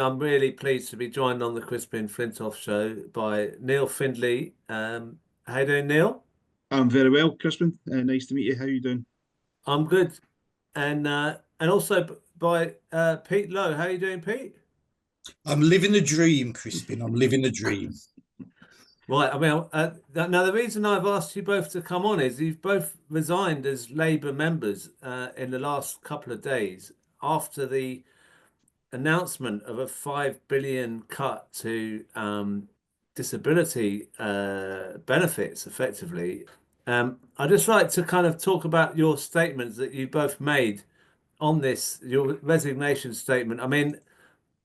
I'm really pleased to be joined on the Crispin Flintoff show by Neil Findlay. How you doing, Neil? I'm very well, Crispin. Nice to meet you. How you doing? I'm good. And also by Pete Lowe. How you doing, Pete? I'm living the dream, Crispin. I'm living the dream. Right. I mean, now the reason I've asked you both to come on is you've both resigned as Labour members in the last couple of days after the announcement of a 5 billion cut to disability benefits, effectively. I'd just like to kind of talk about your statements that you both made on this, your resignation statement. I mean,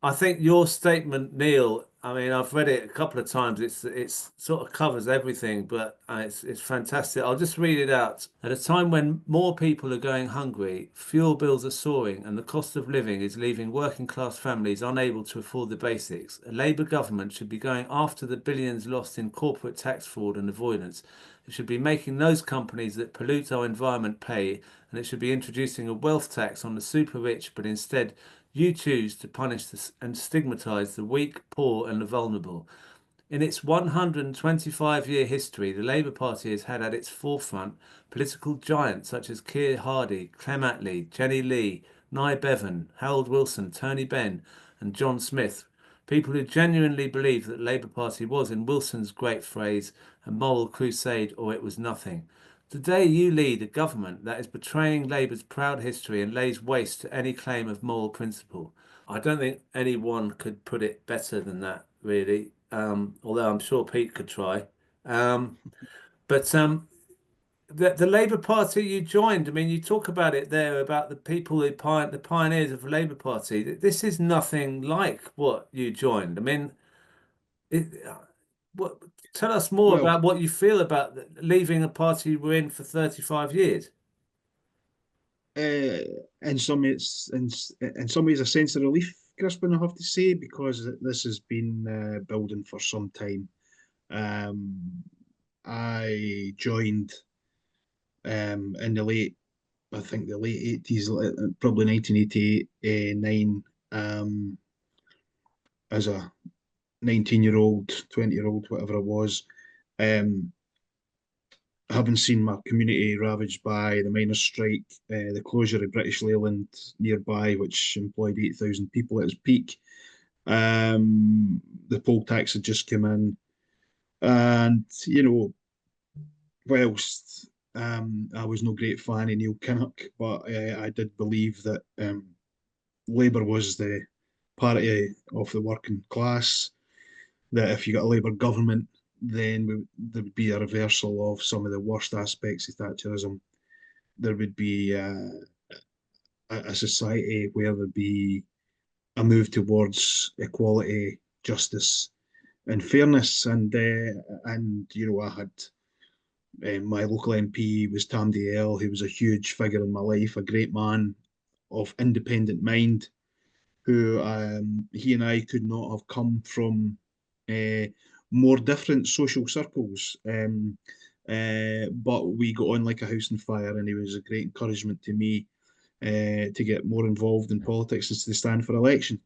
I think your statement, Neil, I mean, I've read it a couple of times. It's sort of covers everything, but it's fantastic. I'll just read it out. At a time when more people are going hungry, fuel bills are soaring, and the cost of living is leaving working class families unable to afford the basics, a Labour government should be going after the billions lost in corporate tax fraud and avoidance. It should be making those companies that pollute our environment pay, and it should be introducing a wealth tax on the super rich, but instead you choose to punish and stigmatise the weak, poor, and the vulnerable. In its 125-year history, the Labour Party has had at its forefront political giants such as Keir Hardie, Clem Attlee, Jenny Lee, Nye Bevan, Harold Wilson, Tony Benn, and John Smith. People who genuinely believed that the Labour Party was, in Wilson's great phrase, a moral crusade or it was nothing. Today you lead a government that is betraying Labour's proud history and lays waste to any claim of moral principle. I don't think anyone could put it better than that, really. Although I'm sure Pete could try. Um, but the Labour Party you joined, I mean, you talk about it there about the people who the pioneers of the Labour Party. This is nothing like what you joined. I mean, it, what, tell us more Well, about what you feel about leaving a party you were in for 35 years. uh, in some it's in some ways a sense of relief, Crispin, I have to say, because this has been building for some time. Um, I joined in I think the late 80s, probably 1988, nine, as a 19-year-old, 20-year-old, whatever it was. Um, having seen my community ravaged by the miners' strike, the closure of British Leyland nearby, which employed 8,000 people at its peak. The poll tax had just come in. And, whilst I was no great fan of Neil Kinnock, but I did believe that Labour was the party of the working class, that if you got a Labour government, then there would be a reversal of some of the worst aspects of Thatcherism. There would be a society where there'd be a move towards equality, justice, and fairness. And I had my local MP was Tam Dael, who was a huge figure in my life, a great man of independent mind, who he and I could not have come from uh, more different social circles. But we got on like a house on fire, and he was a great encouragement to me to get more involved in politics and to stand for election.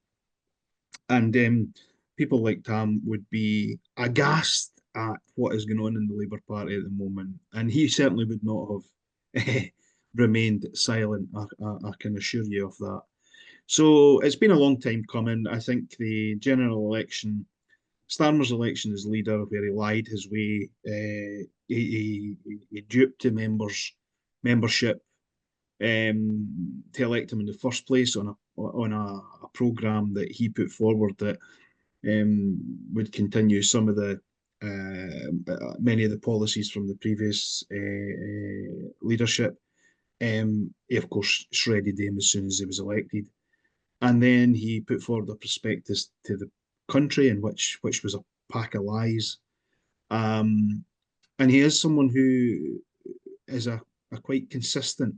And people like Tam would be aghast at what is going on in the Labour Party at the moment. And he certainly would not have remained silent, I can assure you of that. So it's been a long time coming. I think the general election, Starmer's election as leader, where he lied his way, he duped the membership to elect him in the first place on a programme that he put forward that would continue some of the many of the policies from the previous leadership. He, of course, shredded them as soon as he was elected. And then he put forward a prospectus to the country, in which was a pack of lies. Um, and he is someone who is a quite consistent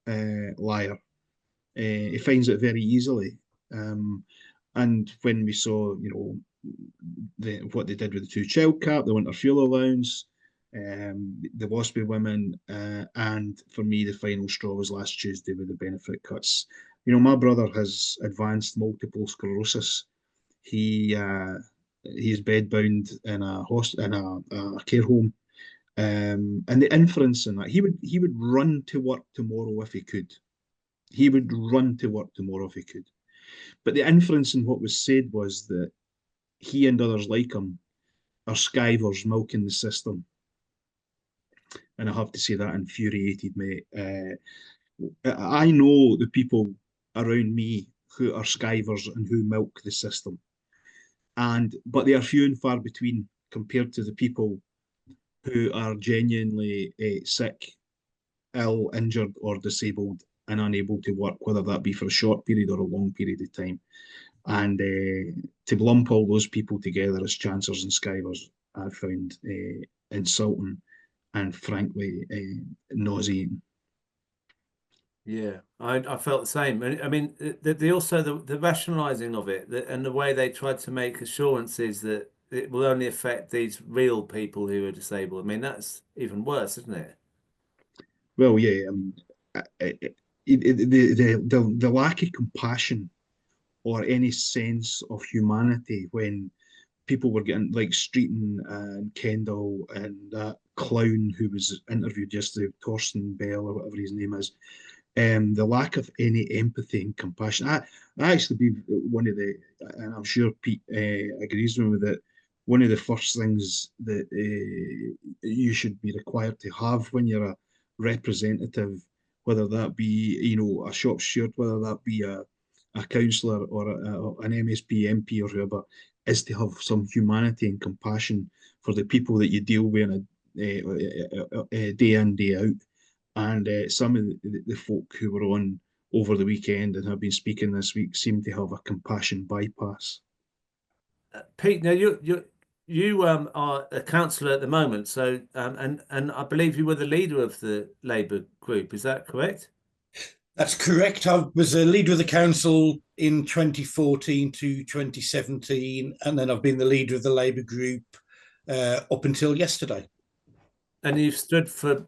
liar. He finds it very easily. And when we saw, what they did with the two-child cap, the winter fuel allowance, the WASPy women, and for me, the final straw was last Tuesday with the benefit cuts. My brother has advanced multiple sclerosis, He's bedbound in a care home. And the inference in that, he would run to work tomorrow if he could. He would run to work tomorrow if he could. But the inference in what was said was that he and others like him are skivers milking the system. And I have to say that infuriated me. I know the people around me who are skivers and who milk the system. But they are few and far between compared to the people who are genuinely sick, ill, injured, or disabled and unable to work, whether that be for a short period or a long period of time. And to lump all those people together as chancers and skivers, I found insulting and frankly nauseating. Yeah, I felt the same. I mean, the also the rationalising of it and the way they tried to make assurances that it will only affect these real people who are disabled. I mean, that's even worse, isn't it? Well, yeah, the lack of compassion or any sense of humanity when people were getting like Streeton and Kendall and that clown who was interviewed yesterday, Torsten Bell or whatever his name is. The lack of any empathy and compassion. I actually be one of the, and I'm sure Pete agrees with me that one of the first things that you should be required to have when you're a representative, whether that be a shop steward, whether that be a councillor or an MSP, MP, or whoever, is to have some humanity and compassion for the people that you deal with on a day in, day out. And some of the folk who were on over the weekend and have been speaking this week seem to have a compassion bypass. Pete, now you are a councillor at the moment, so and I believe you were the leader of the Labour group. Is that correct? That's correct. I was a leader of the council in 2014 to 2017, and then I've been the leader of the Labour group up until yesterday. And you've stood for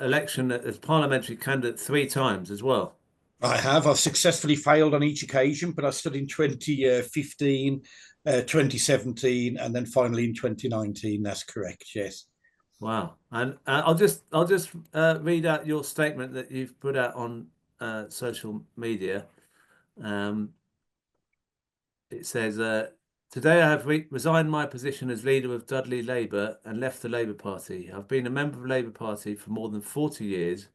election as parliamentary candidate 3 times as well. I have. I've successfully failed on each occasion, but I stood in 2015, 2017, and then finally in 2019. That's correct. Yes. Wow. And I'll just read out your statement that you've put out on social media. It says, today I have resigned my position as leader of Dudley Labour and left the Labour Party. I've been a member of the Labour Party for more than 40 years,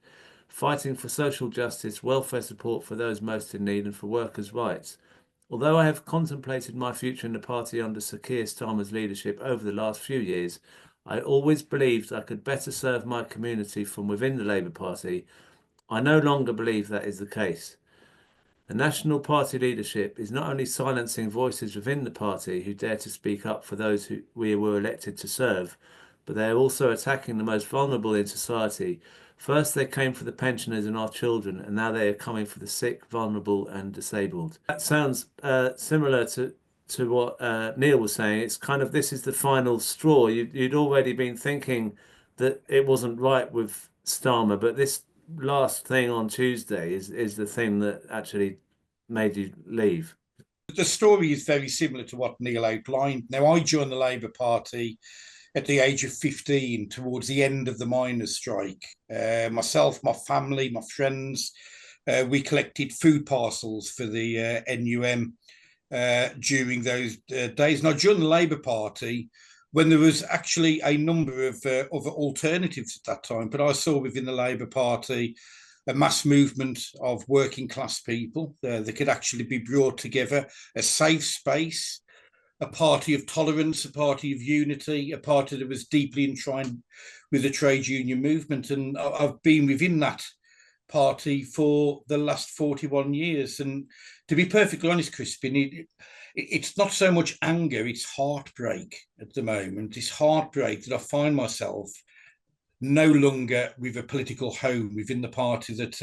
fighting for social justice, welfare support for those most in need and for workers' rights. Although I have contemplated my future in the party under Sir Keir Starmer's leadership over the last few years, I always believed I could better serve my community from within the Labour Party. I no longer believe that is the case. The National Party leadership is not only silencing voices within the party who dare to speak up for those who we were elected to serve, but they are also attacking the most vulnerable in society. First, they came for the pensioners and our children, and now they are coming for the sick, vulnerable, and disabled. That sounds similar to what Neil was saying. It's kind of this is the final straw. You'd already been thinking that it wasn't right with Starmer, but this last thing on Tuesday is the thing that actually made you leave. The story is very similar to what Neil outlined. Now, I joined the Labour Party at the age of 15 towards the end of the miners' strike. Myself, my family, my friends, we collected food parcels for the NUM during those days. And I joined the Labour Party when there was actually a number of other alternatives at that time. But I saw within the Labour Party a mass movement of working class people that could actually be brought together, a safe space, a party of tolerance, a party of unity, a party that was deeply entwined with the trade union movement. And I've been within that party for the last 41 years. And to be perfectly honest, Crispin, it's not so much anger, it's heartbreak at the moment. It's heartbreak that I find myself no longer with a political home within the party that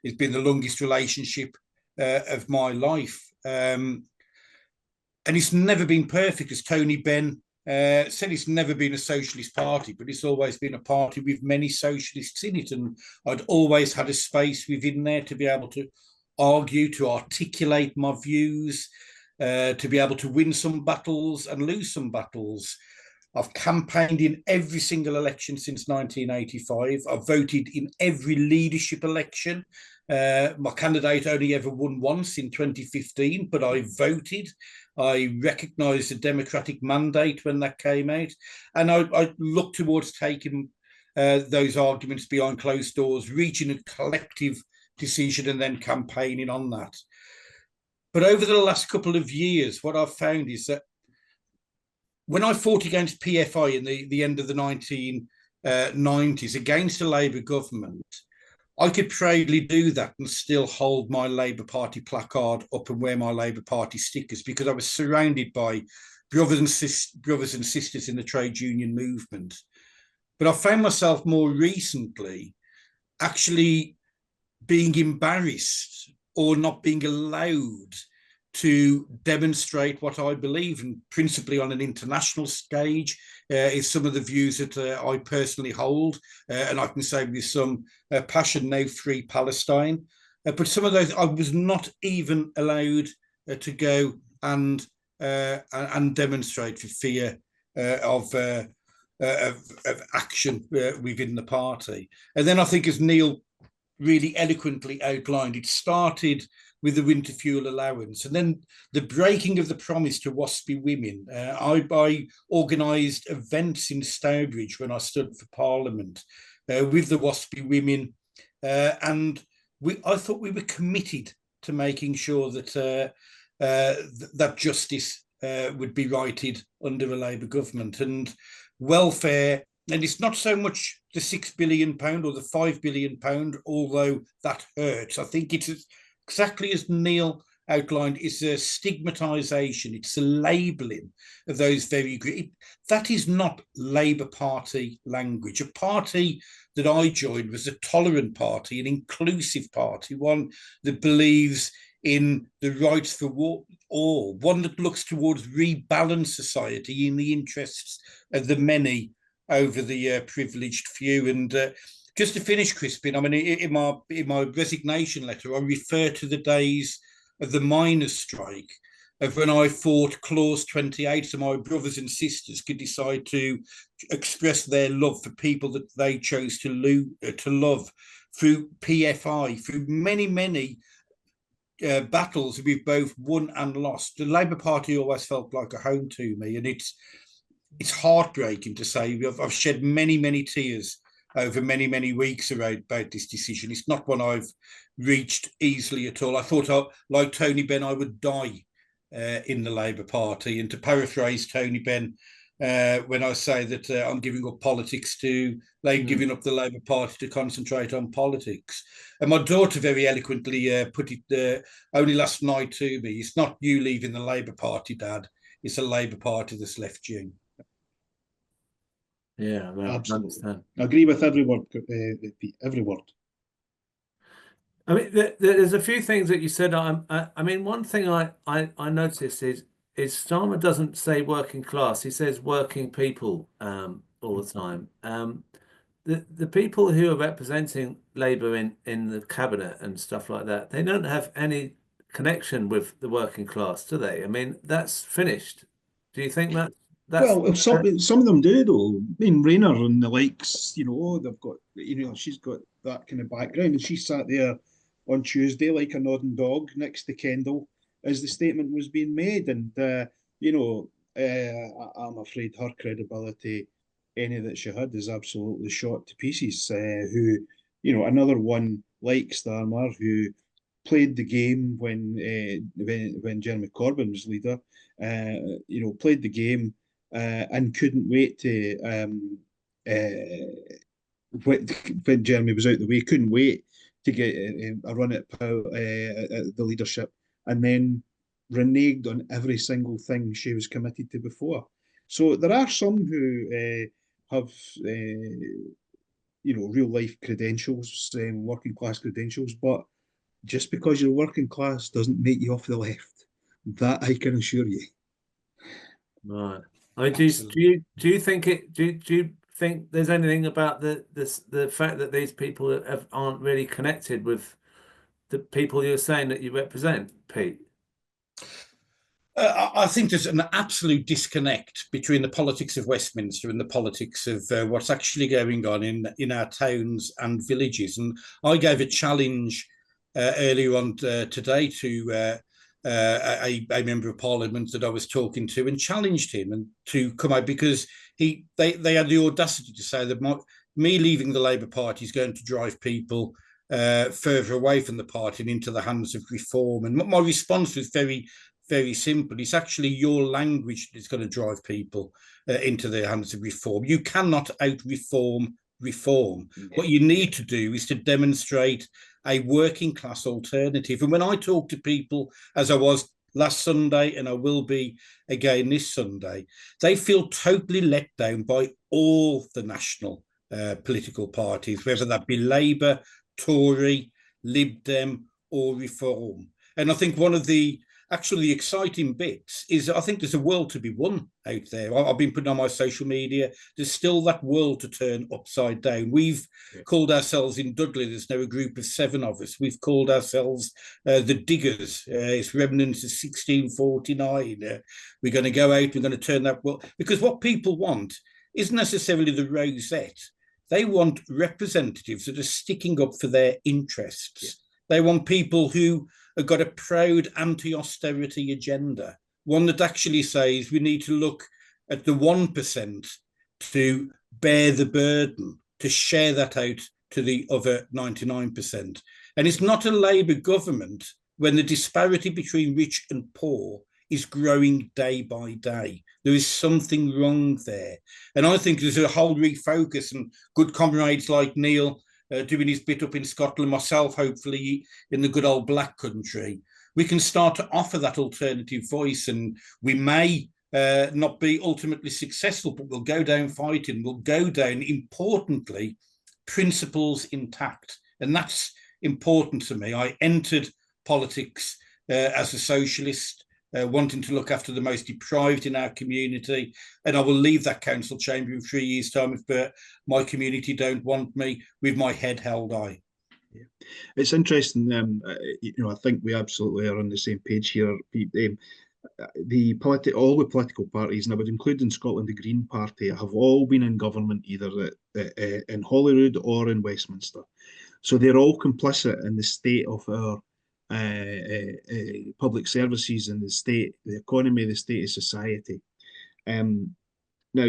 has been the longest relationship of my life. And it's never been perfect, as Tony Benn said. It's never been a socialist party, but it's always been a party with many socialists in it. And I'd always had a space within there to be able to argue, to articulate my views, to be able to win some battles and lose some battles. I've campaigned in every single election since 1985. I've voted in every leadership election. My candidate only ever won once in 2015, but I voted. I recognised the democratic mandate when that came out. And I look towards taking those arguments behind closed doors, reaching a collective decision and then campaigning on that. But over the last couple of years, what I've found is that when I fought against PFI in the end of the 1990s against the Labour government, I could proudly do that and still hold my Labour Party placard up and wear my Labour Party stickers because I was surrounded by brothers and sisters in the trade union movement. But I found myself more recently actually being embarrassed or not being allowed to demonstrate what I believe, and principally on an international stage, is some of the views that I personally hold, and I can say with some passion now, free Palestine. But some of those I was not even allowed to go and demonstrate for fear of action within the party. And then I think, as Neil really eloquently outlined, it started with the winter fuel allowance, and then the breaking of the promise to WASPy women. I organised events in Stourbridge when I stood for Parliament with the WASPy women, and I thought we were committed to making sure that that justice would be righted under a Labour government, and welfare. And it's not so much the £6 billion or the £5 billion, although that hurts. I think it's exactly as Neil outlined, it's a stigmatisation, it's a labelling of those very groups. That is not Labour Party language. A party that I joined was a tolerant party, an inclusive party, one that believes in the rights for all, one that looks towards rebalance society in the interests of the many over the privileged few. And just to finish, Crispin, I mean, in my resignation letter, I refer to the days of the miners' strike, of when I fought Clause 28, so my brothers and sisters could decide to express their love for people that they chose to love through PFI, through many battles we've both won and lost. The Labour Party always felt like a home to me, and it's heartbreaking to say I've shed many tears over many weeks about this decision. It's not one I've reached easily at all. I thought, like Tony Benn, I would die in the Labour Party. And to paraphrase Tony Benn, when I say that I'm giving up politics giving up the Labour Party to concentrate on politics. And my daughter very eloquently put it only last night to me: it's not you leaving the Labour Party, Dad, it's a Labour Party that's left you. Yeah, well, Absolutely. I understand. I agree with every word. Every word. I mean, there's a few things that you said. I mean, one thing I noticed is Starmer doesn't say working class; he says working people all the time. The people who are representing Labour in the cabinet and stuff like that, they don't have any connection with the working class, do they? I mean, that's finished. Do you think that's Well, some of them do though. I mean, Rayner and the likes, they've got, she's got that kind of background, and she sat there on Tuesday like a nodding dog next to Kendall as the statement was being made, and I'm afraid her credibility, any that she had, is absolutely shot to pieces. Another one like Starmer, who played the game when Jeremy Corbyn was leader, played the game. And couldn't wait to when Jeremy was out the way, couldn't wait to get a run at the leadership, and then reneged on every single thing she was committed to before. So there are some who have real life credentials, working class credentials, but just because you're working class doesn't make you off the left. That I can assure you. Right. I mean, do you think there's anything about the fact that these people aren't really connected with the people you're saying that you represent, Pete? I think there's an absolute disconnect between the politics of Westminster and the politics of what's actually going on in our towns and villages. And I gave a challenge earlier on today to a member of Parliament that I was talking to, and challenged him and to come out, because they had the audacity to say that me leaving the Labour Party is going to drive people further away from the party and into the hands of reform. And my response was very simple. It's actually your language that's going to drive people into the hands of reform. You cannot out-reform reform. What you need to do is to demonstrate a working class alternative. And when I talk to people, as I was last Sunday and I will be again this Sunday, they feel totally let down by all the national political parties, whether that be Labour, Tory, Lib Dem or Reform. And I think one of the actually exciting bits is I think there's a world to be won out there. I've been putting on my social media. There's still that world to turn upside down. We've called ourselves in Dudley, there's now a group of 7 of us. We've called ourselves the Diggers. It's remnants of 1649. We're going to go out, we're going to turn that world. Because what people want isn't necessarily the rosette. They want representatives that are sticking up for their interests. Yeah. They want people who have got a proud anti-austerity agenda, one that actually says we need to look at the 1% to bear the burden, to share that out to the other 99%. And it's not a Labour government when the disparity between rich and poor is growing day by day. There is something wrong there. And I think there's a whole refocus, and good comrades like Neil doing his bit up in Scotland, myself, hopefully in the good old Black Country, we can start to offer that alternative voice. And we may not be ultimately successful, but we'll go down fighting. We'll go down, importantly, principles intact. And that's important to me. I entered politics as a socialist, wanting to look after the most deprived in our community. And I will leave that council chamber in 3 years' time if my community don't want me, with my head held high. Yeah. It's interesting. I think we absolutely are on the same page here. All the political parties, and I would include in Scotland the Green Party, have all been in government either in Holyrood or in Westminster. So they're all complicit in the state of our public services and the economy, the state of society. Now,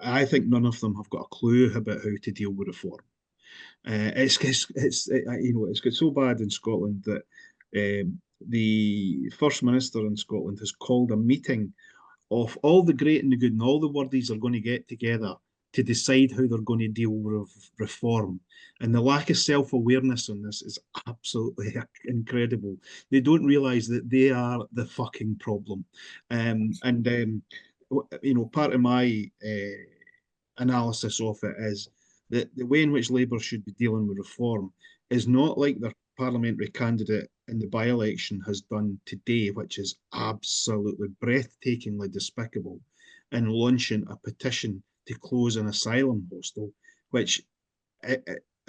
I think none of them have got a clue about how to deal with reform. It's got so bad in Scotland that the First Minister in Scotland has called a meeting of all the great and the good and all the wordies are going to get together to decide how they're going to deal with reform. And the lack of self-awareness on this is absolutely incredible. They don't realise that they are the fucking problem. Part of my analysis of it is that the way in which Labour should be dealing with reform is not like their parliamentary candidate in the by-election has done today, which is absolutely breathtakingly despicable, in launching a petition to close an asylum hostel, which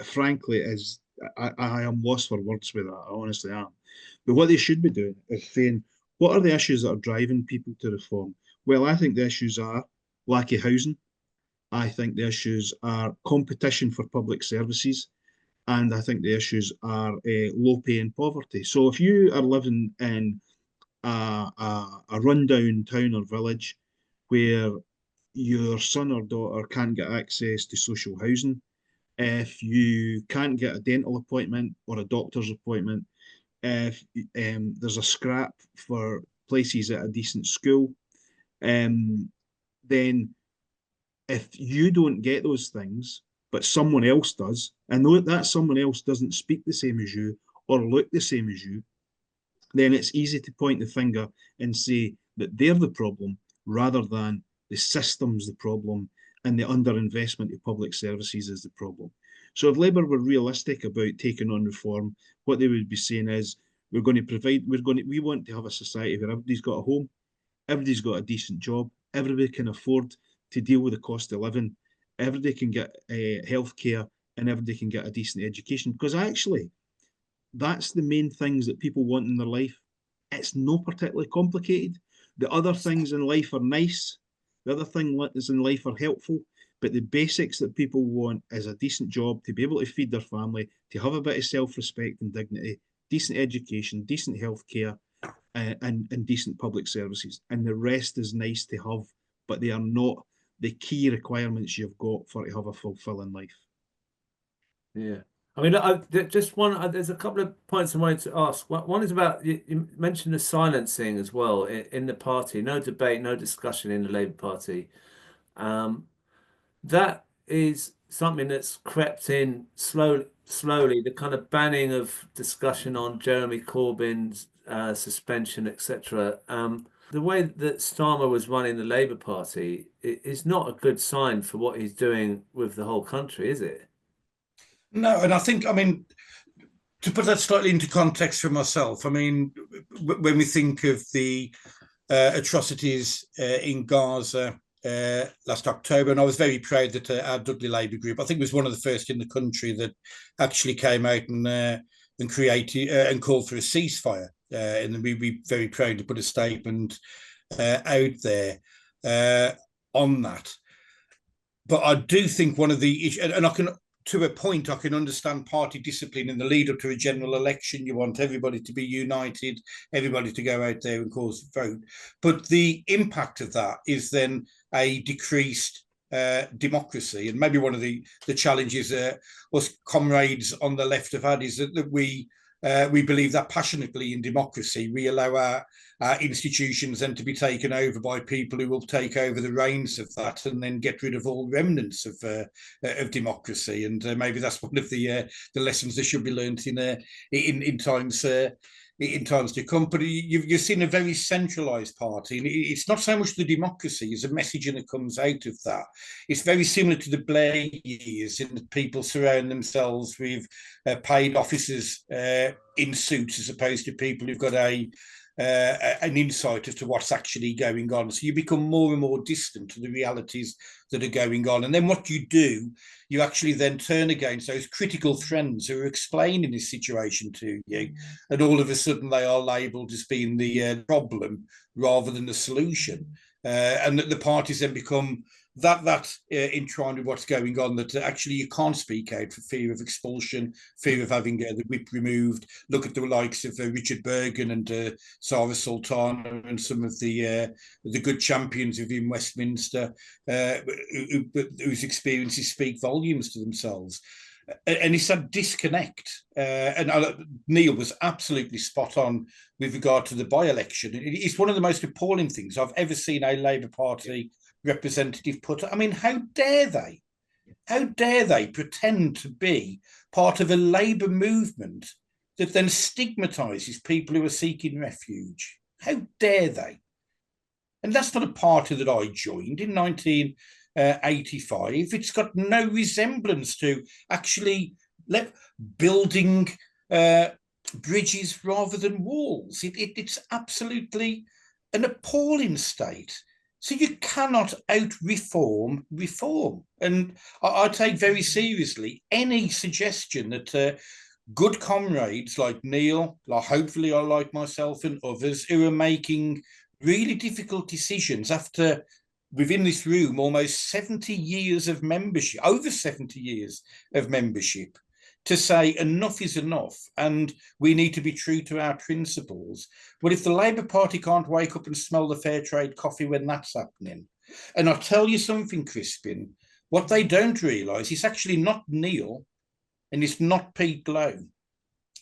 frankly is, I am lost for words with that, I honestly am. But what they should be doing is saying, what are the issues that are driving people to reform? Well, I think the issues are lack of housing. I think the issues are competition for public services. And I think the issues are low pay and poverty. So if you are living in a rundown town or village where your son or daughter can't get access to social housing, if you can't get a dental appointment or a doctor's appointment, if there's a scrap for places at a decent school, then if you don't get those things, but someone else does, and that someone else doesn't speak the same as you or look the same as you, then it's easy to point the finger and say that they're the problem rather than the system's the problem and the underinvestment of public services is the problem. So if Labour were realistic about taking on reform, what they would be saying is, we want to have a society where everybody's got a home, everybody's got a decent job, everybody can afford to deal with the cost of living, everybody can get healthcare, and everybody can get a decent education. Because actually, that's the main things that people want in their life. it's not particularly complicated. The other things in life are nice. The other things in life are helpful. But the basics that people want is a decent job, to be able to feed their family, to have a bit of self-respect and dignity, decent education, decent healthcare, and decent public services. And the rest is nice to have, but they are not the key requirements you've got for to have a fulfilling life. Yeah. I mean, just one, there's a couple of points I wanted to ask. One is about, you mentioned the silencing as well in the party. No debate, no discussion in the Labour Party. That is something that's crept in slowly, the kind of banning of discussion on Jeremy Corbyn's suspension, etc. The way that Starmer was running the Labour Party is not a good sign for what he's doing with the whole country, is it? No, and I think, I mean, to put that slightly into context for myself, I mean, when we think of the atrocities in Gaza last October, and I was very proud that our Dudley Labour group, I think, was one of the first in the country that actually came out and created and called for a ceasefire, and we very proud to put a statement out there on that. But I do think one of the issues, and I can, to a point, I can understand party discipline in the lead up to a general election. You want everybody to be united, everybody to go out there and cause a vote. But the impact of that is then a decreased democracy. And maybe one of the challenges us comrades on the left have had is that we believe that passionately in democracy. We allow our institutions then to be taken over by people who will take over the reins of that and then get rid of all remnants of democracy. And maybe that's one of the lessons that should be learnt in times to come. But you've seen a very centralised party, and it's not so much the democracy as a messaging that comes out of that. It's very similar to the Blair years, in that people surround themselves with paid officers in suits, as opposed to people who've got an insight as to what's actually going on. So you become more and more distant to the realities that are going on. And then what you do, you actually then turn against those critical friends who are explaining this situation to you. And all of a sudden they are labelled as being the problem rather than the solution. And that the parties then become that entwined with what's going on, that actually you can't speak out for fear of expulsion, fear of having the whip removed. Look at the likes of Richard Bergen and Sarah Sultana and some of the good champions within Westminster, whose experiences speak volumes to themselves. And it's that disconnect. And Neil was absolutely spot on with regard to the by-election. It's one of the most appalling things I've ever seen a Labour Party representative put. I mean, how dare they? How dare they pretend to be part of a Labour movement that then stigmatises people who are seeking refuge? How dare they? And that's not a party that I joined in 1985. It's got no resemblance to actually building bridges rather than walls. It's absolutely an appalling state. So you cannot out-reform reform. And I take very seriously any suggestion that good comrades like Neil, hopefully I like myself and others, who are making really difficult decisions after, within this room, almost 70 years of membership, over 70 years of membership, to say enough is enough and we need to be true to our principles. But if the Labour Party can't wake up and smell the fair trade coffee when that's happening, and I'll tell you something, Crispin, what they don't realise is actually not Neil and it's not Pete Lowe.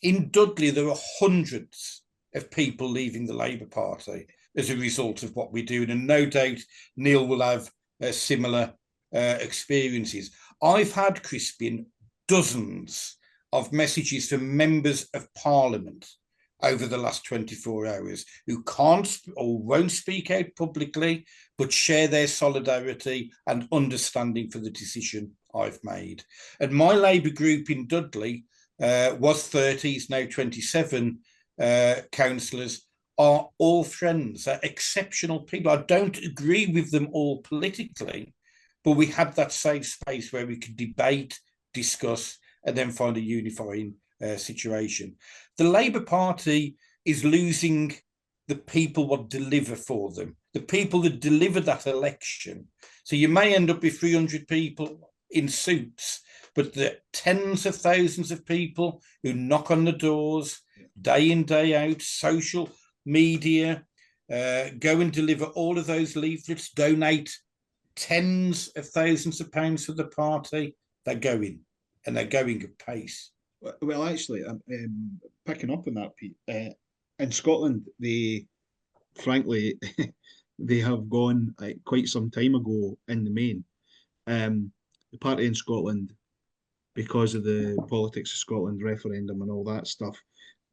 In Dudley, there are hundreds of people leaving the Labour Party as a result of what we do. And no doubt Neil will have similar experiences. I've had, Crispin, dozens of messages from members of Parliament over the last 24 hours who can't or won't speak out publicly, but share their solidarity and understanding for the decision I've made. And my Labour group in Dudley was 30, is now 27 councillors, are all friends, are exceptional people. I don't agree with them all politically, but we had that safe space where we could debate, discuss, and then find a unifying situation. The Labour Party is losing the people what deliver for them, the people that deliver that election. So you may end up with 300 people in suits, but the tens of thousands of people who knock on the doors day in, day out, social media, go and deliver all of those leaflets, donate tens of thousands of pounds for the party, they're going, and they're going at pace. Well, actually, picking up on that, Pete, in Scotland, they, frankly, they have gone quite some time ago in the main. The party in Scotland, because of the politics of Scotland referendum and all that stuff,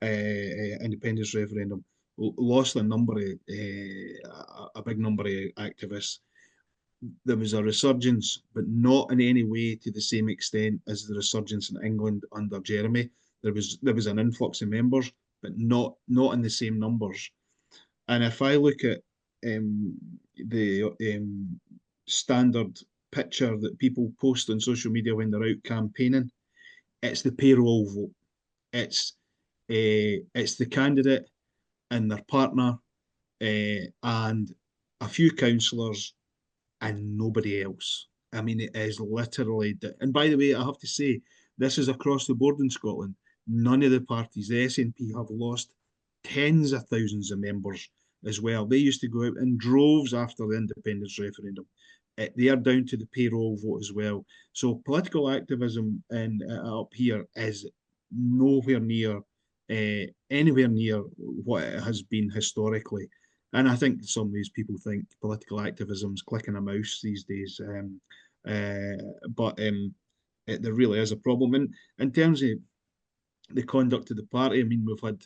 independence referendum, lost a number of, a big number of activists. There was a resurgence, but not in any way to the same extent as the resurgence in England under Jeremy. There was an influx of members, but not in the same numbers. And if I look at the standard picture that people post on social media when they're out campaigning, it's the payroll vote. It's the candidate and their partner and a few councillors and nobody else. I mean, it is literally, and by the way, I have to say, this is across the board in Scotland. None of the parties, the SNP, have lost tens of thousands of members as well. They used to go out in droves after the independence referendum. They are down to the payroll vote as well. So political activism up here is nowhere near, anywhere near what it has been historically. And I think some of these people think political activism is clicking a mouse these days. But there really is a problem. And in terms of the conduct of the party, I mean, we've had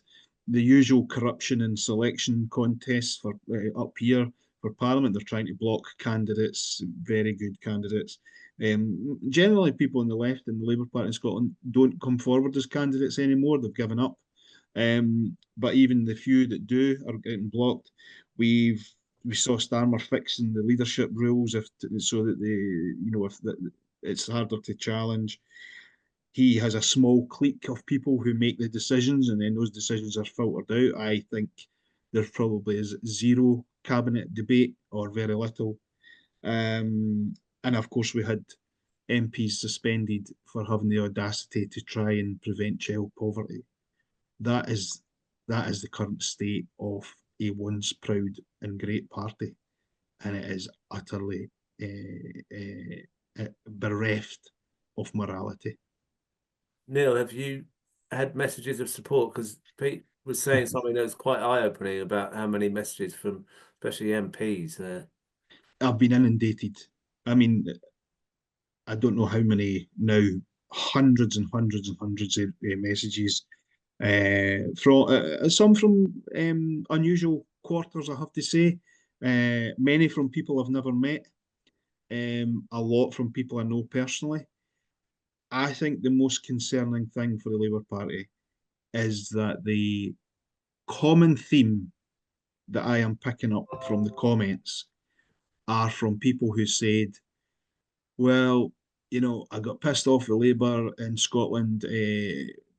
the usual corruption and selection contests for up here for Parliament. They're trying to block candidates, very good candidates. Generally, people on the left in the Labour Party in Scotland don't come forward as candidates anymore. They've given up. But even the few that do are getting blocked. We saw Starmer fixing the leadership rules so that it's harder to challenge. He has a small clique of people who make the decisions, and then those decisions are filtered out. I think there probably is zero cabinet debate or very little. And of course, we had MPs suspended for having the audacity to try and prevent child poverty. That is the current state of a once proud and great party, and it is utterly bereft of morality. Neil, have you had messages of support? Because Pete was saying something that was quite eye-opening about how many messages from especially MPs there. I've been inundated. I mean, I don't know how many now, hundreds and hundreds and hundreds of messages. From some from unusual quarters, I have to say. Many from people I've never met. A lot from people I know personally. I think the most concerning thing for the Labour Party is that the common theme that I am picking up from the comments are from people who said, well, you know, I got pissed off with Labour in Scotland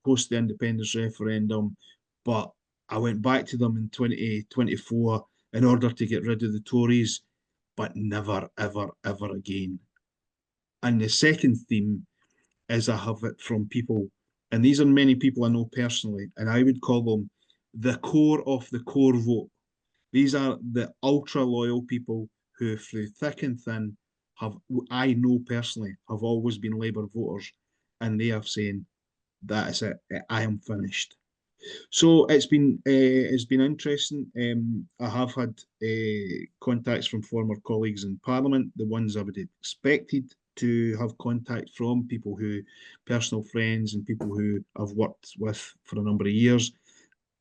post the independence referendum, but I went back to them in 2024 in order to get rid of the Tories, but never, ever, ever again. And the second theme is I have it from people, and these are many people I know personally, and I would call them the core of the core vote. These are the ultra loyal people who, through thick and thin, I know personally, have always been Labour voters, and they are saying, that is it, I am finished. So it's been interesting. I have had contacts from former colleagues in Parliament, the ones I would have expected to have contact from, people who, personal friends and people who I've worked with for a number of years.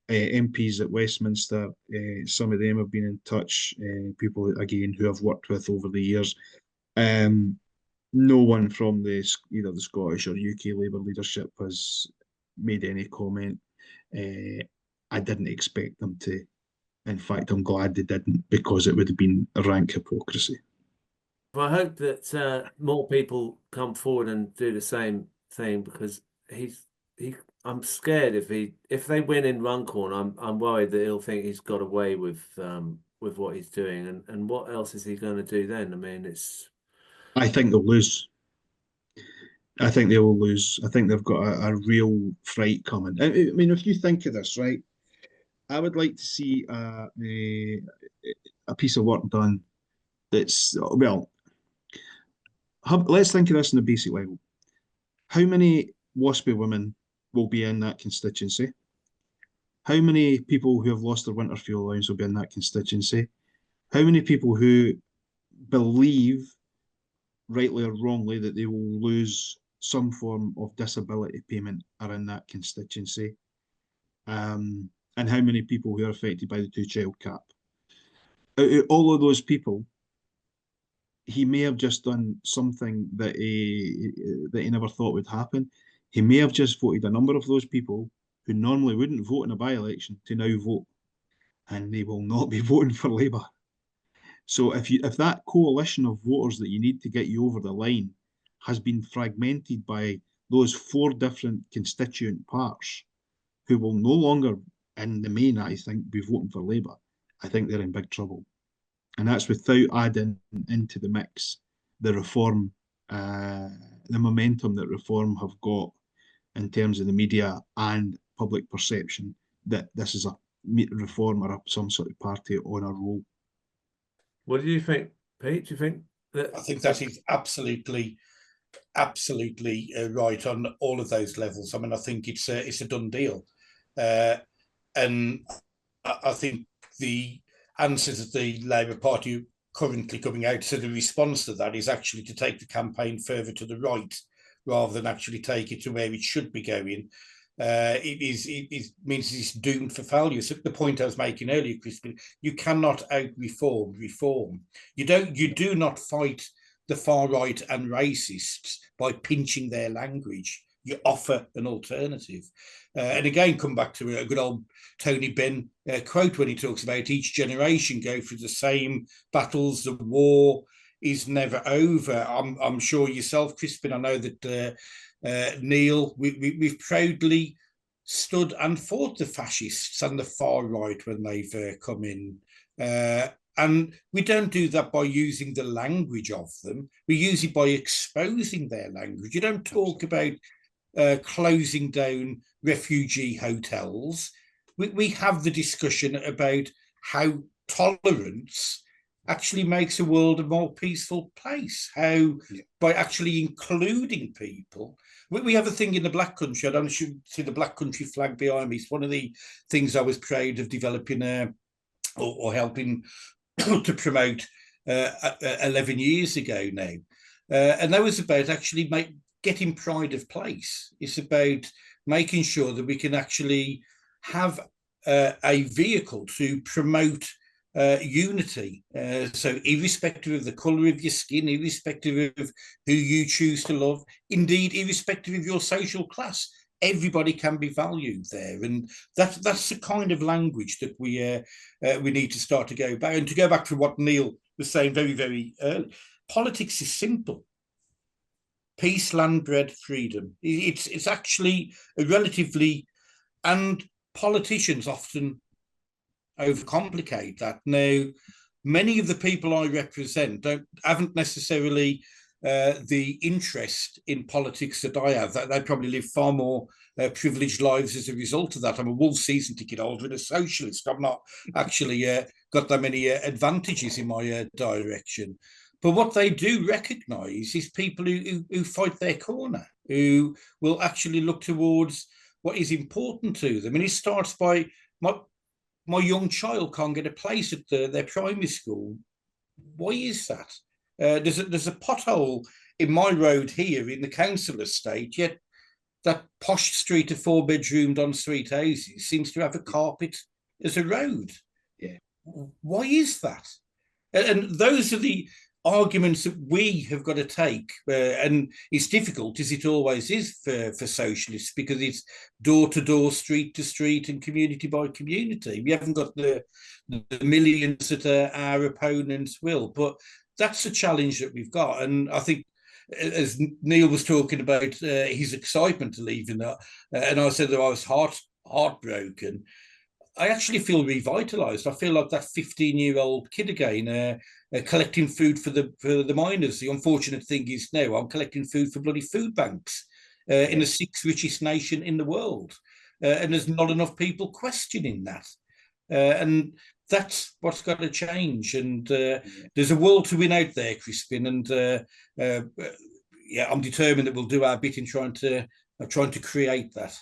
MPs at Westminster, some of them have been in touch, people again who I've worked with over the years. No one from either the Scottish or UK Labour leadership has made any comment. I didn't expect them to. In fact, I'm glad they didn't, because it would have been a rank hypocrisy. Well, I hope that more people come forward and do the same thing, because I'm scared if they win in Runcorn, I'm worried that he'll think he's got away with what he's doing, and what else is he going to do then? I mean, it's I think they'll lose. I think they will lose. I think they've got a real fright coming. I mean, if you think of this, right, I would like to see a piece of work done that's, well, let's think of this on a basic level. How many WASPy women will be in that constituency? How many people who have lost their winter fuel allowance will be in that constituency? How many people who believe, rightly or wrongly, that they will lose some form of disability payment are in that constituency? And how many people who are affected by the two-child cap? Out of all of those people, he may have just done something that he never thought would happen. He may have just voted a number of those people who normally wouldn't vote in a by-election to now vote, and they will not be voting for Labour. So if that coalition of voters that you need to get you over the line has been fragmented by those 4 different constituent parts who will no longer, in the main, I think, be voting for Labour, I think they're in big trouble. And that's without adding into the mix the reform, the momentum that reform have got in terms of the media and public perception that this is a reform or some sort of party on a roll. What do you think, Pete? Do you think that? I think that is absolutely right on all of those levels. I mean, I think it's a done deal, and I think the answers that the Labour Party currently coming out, so the response to that is actually to take the campaign further to the right rather than actually take it to where it should be going. It means it's doomed for failure. So the point I was making earlier, Crispin, you cannot out-reform reform. You do not fight the far right and racists by pinching their language. You offer an alternative. And again, come back to a good old Tony Benn quote when he talks about each generation go through the same battles. The war is never over. I'm sure yourself, Crispin, I know that Neil, we've proudly stood and fought the fascists and the far right when they've come in. And we don't do that by using the language of them. We use it by exposing their language. You don't talk about closing down refugee hotels. We have the discussion about how tolerance actually makes a world a more peaceful place. How by actually including people. We have a thing in the Black Country. I don't see the Black Country flag behind me. It's one of the things I was proud of developing or helping to promote 11 years ago now. And that was about actually getting pride of place. It's about making sure that we can actually have a vehicle to promote unity. So irrespective of the colour of your skin, irrespective of who you choose to love, indeed, irrespective of your social class, everybody can be valued there. And that's the kind of language that we need to start to go back. And to go back to what Neil was saying very, very early, politics is simple. Peace, land, bread, freedom. It's actually a relatively, and politicians often overcomplicate that. Now, many of the people I represent haven't necessarily the interest in politics that I have. That they probably live far more privileged lives as a result of that. I'm a Wolves season ticket holder and a socialist. I'm not actually got that many advantages in my direction. But what they do recognise is people who fight their corner, who will actually look towards what is important to them. And it starts by my young child can't get a place at their primary school. Why is that? There's a pothole in my road here in the council estate, yet that posh street of 4-bedroomed en-suite houses seems to have a carpet as a road. Yeah. Why is that? And those are the arguments that we have got to take, and it's difficult, as it always is for socialists, because it's door to door, street to street, and community by community. We haven't got the millions that our opponents will, but that's the challenge that we've got. And I think as Neil was talking about his excitement to leaving that, and I said that I was heartbroken. I actually feel revitalised. I feel like that 15-year-old kid again, collecting food for the miners. The unfortunate thing is now I'm collecting food for bloody food banks in the 6th richest nation in the world, and there's not enough people questioning that, and that's what's got to change. And there's a world to win out there, Crispin, and yeah, I'm determined that we'll do our bit in trying to create that.